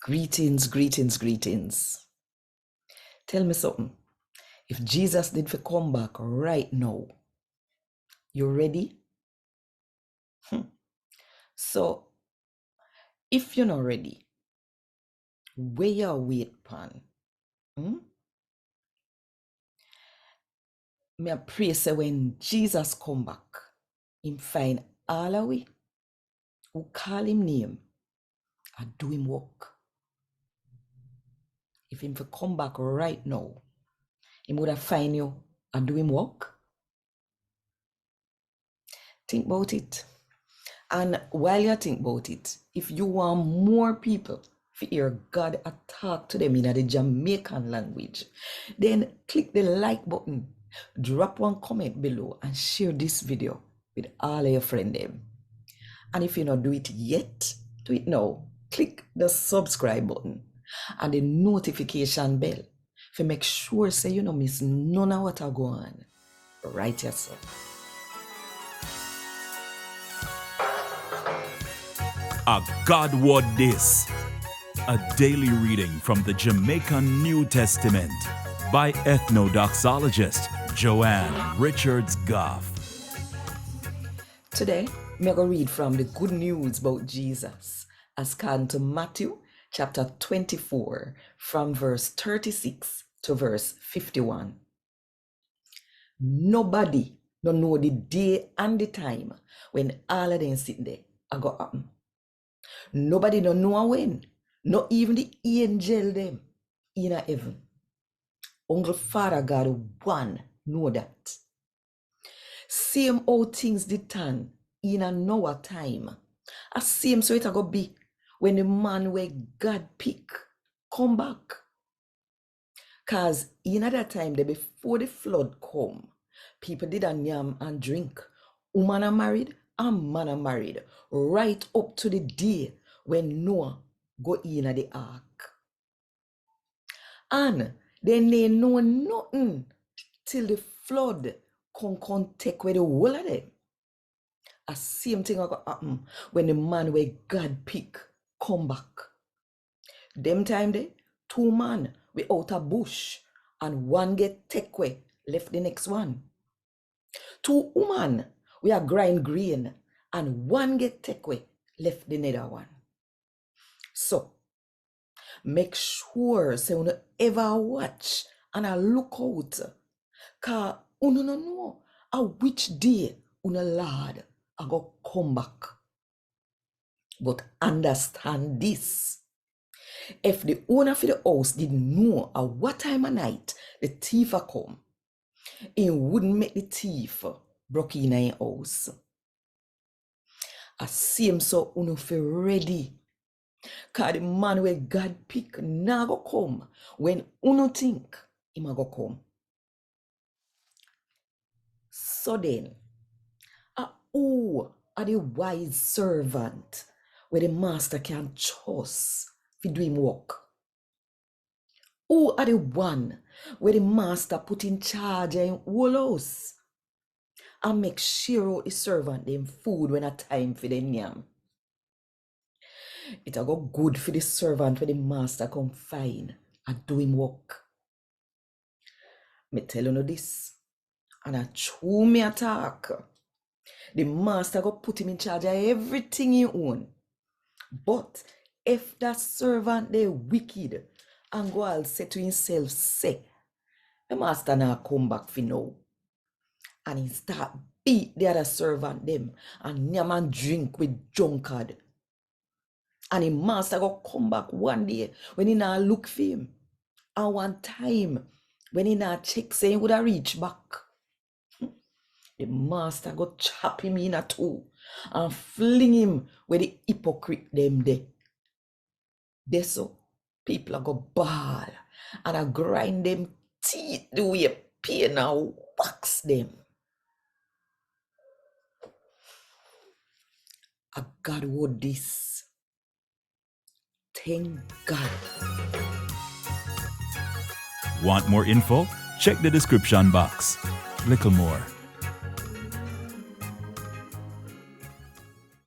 Greetings, greetings, greetings. Tell me something. If Jesus did for come back right now, you ready? So, if you're not ready, where you wait pan? Me I pray say when Jesus come back, him find all of we who call him name and do him work. If him for come back right now, him would have find you and do him work. Think about it. And while you think about it, if you want more people to hear God talk to them in the Jamaican language, then click the like button, drop one comment below, and share this video with all of your friends. And if you not do it yet, do it now. Click the subscribe button and the notification bell to make sure say you don't miss none of what I go on. Right yourself. A God Word This, a daily reading from the Jamaican New Testament by Ethnodoxologist Joanne Richards Goffe. Today, I'm going to read from the good news about Jesus as according to Matthew chapter 24 from verse 36 to verse 51. Nobody don't know the day and the time when all of them sit there are going to happen. Nobody don't know when, not even the angel them in heaven. Only Father God one know that. Same how things did turn in an hour time. A same so it go be when the man where God pick come back. Cause in that time there before the flood come, people did a yam and drink. Woman are married and man are married. Right up to the day when Noah go in at the ark. And then they know nothing till the flood come take away the whole of them. A same thing will happen when the man where God pick come back. Them time they, two man we out a bush and one get take away, left the next one. Two woman we are grind grain and one get take away, left the other one. So make sure say you ever watch and I look out, cause you no know a which day una Lord I go come back. But understand this. If the owner of the house didn't know at what time of night the thief a come, he wouldn't make the thief broke in your house. I see him so uno feel ready. Cause the man where God pick now go come when uno think he ma go come. So then, who are the wise servant where the master can trust to do him work? Who are the one where the master put in charge in whole house and make sure the servant them food when a time for them yam? It go good for the servant when the master come find and do him work. Me tell you this, and I true me attack. The master go put him in charge of everything he own. But if that servant they wicked and go all say to himself, say, the master now come back for now. And he start beat the other servant them and yam and drink with drunkard. And the master go come back one day when he now look for him. And one time when he now check say he would have reach back. The master go chop him in a two and fling him where the hypocrite them there. They so people are go ball and I grind them teeth the way pain and wax them. A God would this. Thank God. Want more info? Check the description box. Little more.